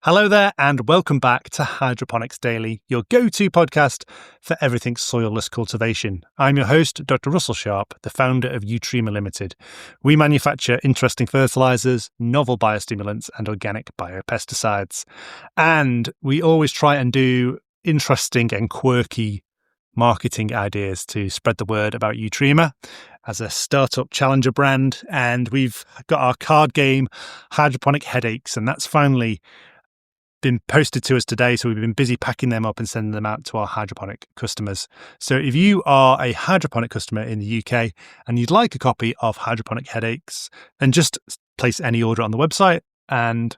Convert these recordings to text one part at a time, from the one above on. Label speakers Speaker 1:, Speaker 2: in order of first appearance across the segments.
Speaker 1: Hello there, and welcome back to Hydroponics Daily, your go-to podcast for everything soilless cultivation. I'm your host, Dr. Russell Sharp, the founder of Utrema Limited. We manufacture interesting fertilizers, novel biostimulants, and organic biopesticides. And we always try and do interesting and quirky marketing ideas to spread the word about Utrema as a startup challenger brand. And we've got our card game, Hydroponic Headaches, and that's finally been posted to us today, so we've been busy packing them up and sending them out to our hydroponic customers. So if you are a hydroponic customer in the UK and you'd like a copy of Hydroponic Headaches, then just place any order on the website, and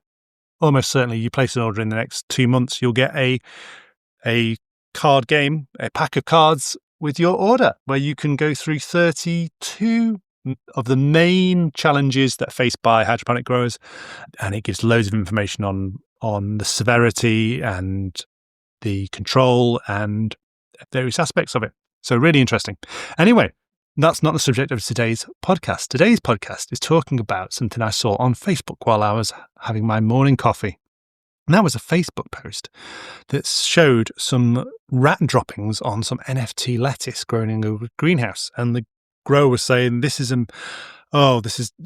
Speaker 1: almost certainly you place an order in the next 2 months, you'll get a card game, a pack of cards with your order, where you can go through 32 of the main challenges that are faced by hydroponic growers, and it gives loads of information on the severity and the control and various aspects of it. So really interesting. Anyway, that's not the subject of today's podcast. Today's podcast is talking about something I saw on Facebook while I was having my morning coffee. And that was a Facebook post that showed some rat droppings on some NFT lettuce growing in a greenhouse. And the grower was saying, this is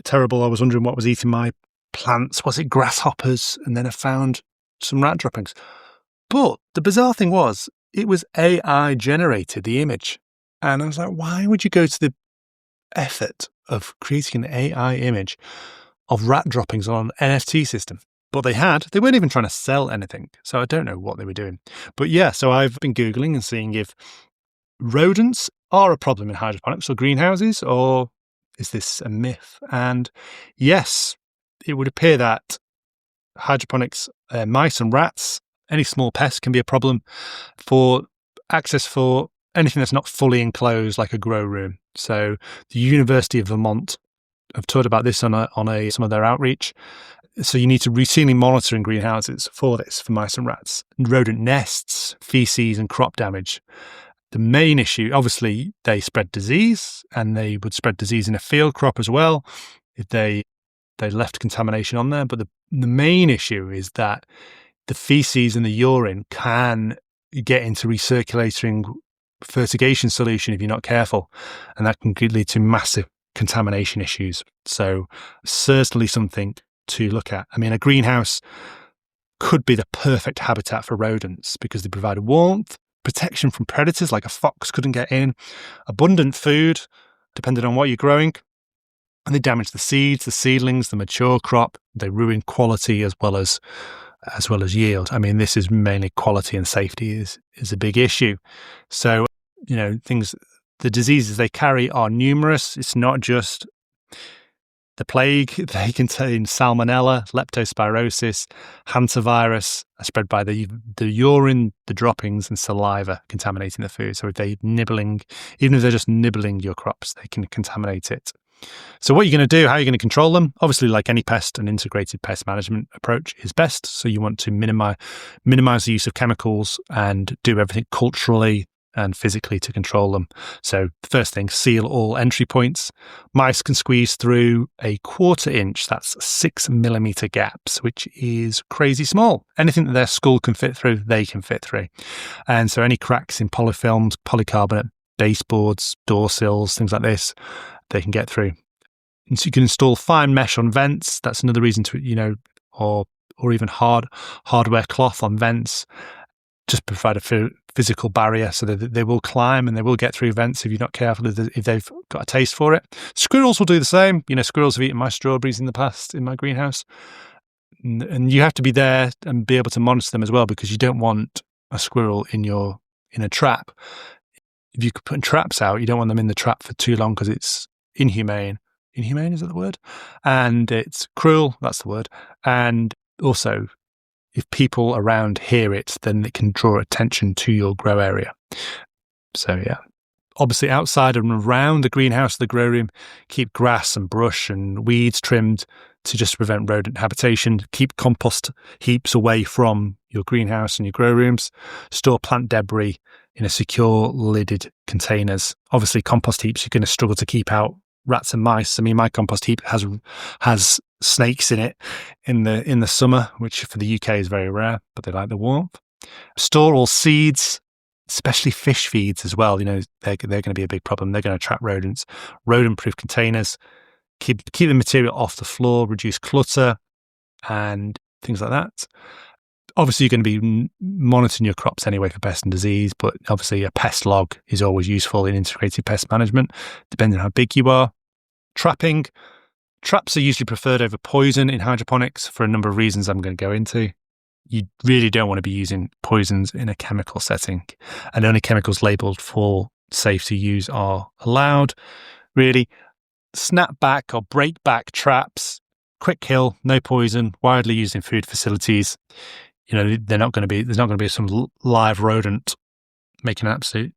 Speaker 1: terrible. I was wondering what was eating my plants. Was it grasshoppers? And then I found some rat droppings. But the bizarre thing was, it was AI generated, the image. And I was like, why would you go to the effort of creating an AI image of rat droppings on an NFT system? But they weren't even trying to sell anything. So I don't know what they were doing. But yeah, so I've been Googling and seeing if rodents are a problem in hydroponics or greenhouses, or is this a myth? And yes, it would appear that hydroponics, mice and rats, any small pest can be a problem for access for anything that's not fully enclosed, like a grow room. So the University of Vermont have talked about this on some of their outreach. So you need to routinely monitor in greenhouses for this, for mice and rats, rodent nests, feces, and crop damage. The main issue, obviously, they spread disease, and they would spread disease in a field crop as well if they left contamination on there. But the main issue is that the feces and the urine can get into recirculating fertigation solution if you're not careful, and that can lead to massive contamination issues. So certainly something to look at. I mean, a greenhouse could be the perfect habitat for rodents because they provide warmth, protection from predators like a fox couldn't get in, abundant food, depending on what you're growing. And they damage the seeds, the seedlings, the mature crop. They ruin quality as well as yield. I mean, this is mainly quality, and safety is a big issue. So, the diseases they carry are numerous. It's not just the plague. They contain salmonella, leptospirosis, hantavirus, spread by the urine, the droppings, and saliva contaminating the food. So if even if they're just nibbling your crops, they can contaminate it. So what are you going to do? How are you going to control them? Obviously, like any pest, an integrated pest management approach is best. So you want to minimize the use of chemicals and do everything culturally and physically to control them. So the first thing, seal all entry points. Mice can squeeze through a 1/4 inch, that's 6 millimeter gaps, which is crazy small. Anything that their skull can fit through, they can fit through. And so any cracks in polyfilms, polycarbonate, baseboards, door sills, things like this, they can get through. And so you can install fine mesh on vents. That's another reason to, or even hardware cloth on vents. Just provide a physical barrier so that they will climb and they will get through vents if you're not careful, if they've got a taste for it. Squirrels will do the same. Squirrels have eaten my strawberries in the past in my greenhouse. And you have to be there and be able to monitor them as well, because you don't want a squirrel in a trap. If you could put traps out, you don't want them in the trap for too long because it's inhumane. Inhumane, is that the word? And it's cruel, that's the word. And also, if people around hear it, then it can draw attention to your grow area. So yeah, obviously outside and around the greenhouse, the grow room, keep grass and brush and weeds trimmed to just prevent rodent habitation. Keep compost heaps away from your greenhouse and your grow rooms. Store plant debris in a secure lidded containers. Obviously compost heaps, you're going to struggle to keep out rats and mice. I mean, my compost heap has snakes in it in the summer, which for the UK is very rare, but they like the warmth. Store all seeds, especially fish feeds as well. They're going to be a big problem. They're going to attract rodents. Rodent-proof containers. Keep the material off the floor, reduce clutter, and things like that. Obviously, you're going to be monitoring your crops anyway for pest and disease, but obviously a pest log is always useful in integrated pest management, depending on how big you are. Trapping. Traps are usually preferred over poison in hydroponics for a number of reasons I'm going to go into. You really don't want to be using poisons in a chemical setting, and only chemicals labelled for safe to use are allowed. Really, snapback or breakback traps, quick kill, no poison, widely used in food facilities. There's not going to be some live rodent making an absolute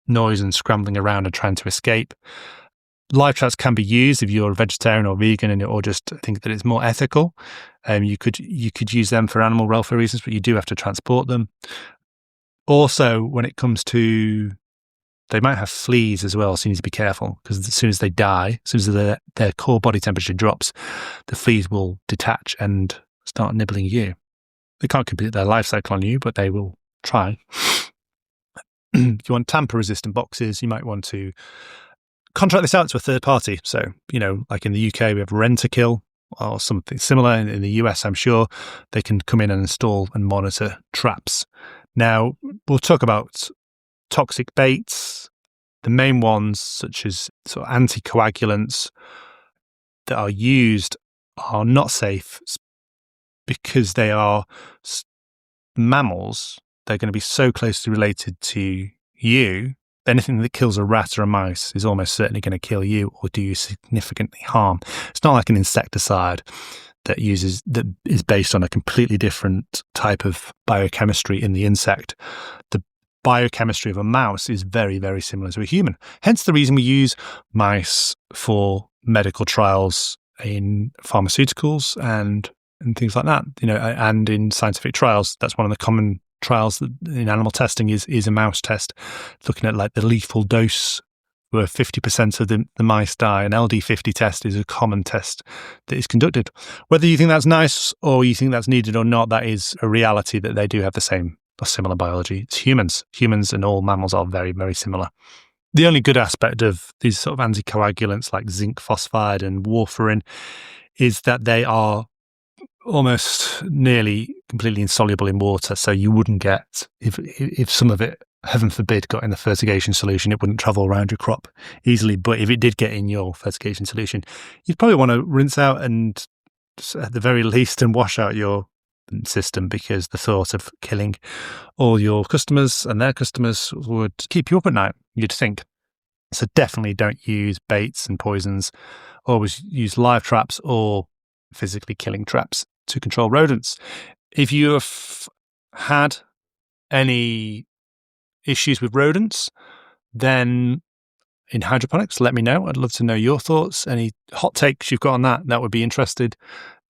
Speaker 1: noise and scrambling around and trying to escape. Live traps can be used if you're a vegetarian or vegan or just think that it's more ethical. You could use them for animal welfare reasons, but you do have to transport them. Also, when it comes to, they might have fleas as well, so you need to be careful, because as soon as they die, as soon as their core body temperature drops, the fleas will detach and start nibbling you. They can't complete their life cycle on you, but they will try. If you want tamper-resistant boxes, you might want to contract this out to a third party. So, like in the UK, we have Rent-A-Kill or something similar. In the US, I'm sure they can come in and install and monitor traps. Now, we'll talk about toxic baits. The main ones, such as sort of anticoagulants that are used, are not safe because they are mammals. They're going to be so closely related to you. Anything that kills a rat or a mouse is almost certainly going to kill you or do you significantly harm. It's not like an insecticide that is based on a completely different type of biochemistry in the insect. The biochemistry of a mouse is very, very similar to a human. Hence the reason we use mice for medical trials in pharmaceuticals and things like that. And in scientific trials, that's one of the common trials that in animal testing is a mouse test, looking at like the lethal dose where 50% of the mice die. An LD50 test is a common test that is conducted. Whether you think that's nice or you think that's needed or not, that is a reality that they do have the same or similar biology. It's humans. Humans and all mammals are very, very similar. The only good aspect of these sort of anticoagulants like zinc phosphide and warfarin is that they are almost nearly completely insoluble in water. So you wouldn't get, if some of it, heaven forbid, got in the fertigation solution, it wouldn't travel around your crop easily. But if it did get in your fertigation solution, you'd probably want to rinse out and at the very least and wash out your system, because the thought of killing all your customers and their customers would keep you up at night, you'd think. So definitely don't use baits and poisons. Always use live traps or physically killing traps to control rodents. If you have had any issues with rodents, then in hydroponics, let me know. I'd love to know your thoughts. Any hot takes you've got on that would be interested.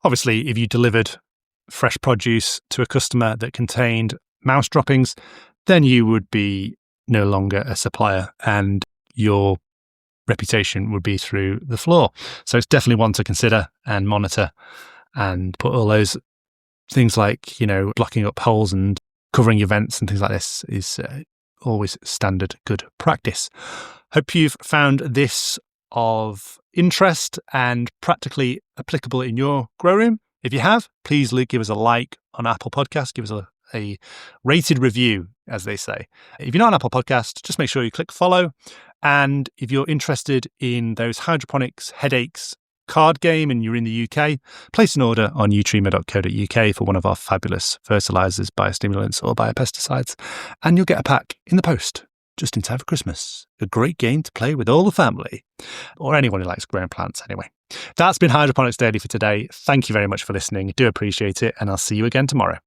Speaker 1: Obviously, if you delivered fresh produce to a customer that contained mouse droppings, then you would be no longer a supplier and your reputation would be through the floor. So it's definitely one to consider and monitor and put all those things like, blocking up holes and covering your vents and things like this is always standard good practice. Hope you've found this of interest and practically applicable in your grow room. If you have, please give us a like on Apple Podcasts. Give us a rated review, as they say. If you're not on Apple Podcast, just make sure you click follow. And if you're interested in those hydroponics headaches card game and you're in the UK, place an order on utrema.co.uk for one of our fabulous fertilizers, biostimulants or biopesticides, and you'll get a pack in the post just in time for Christmas. A great game to play with all the family, or anyone who likes growing plants anyway. That's been Hydroponics Daily for today. Thank you very much for listening. I do appreciate it, and I'll see you again tomorrow.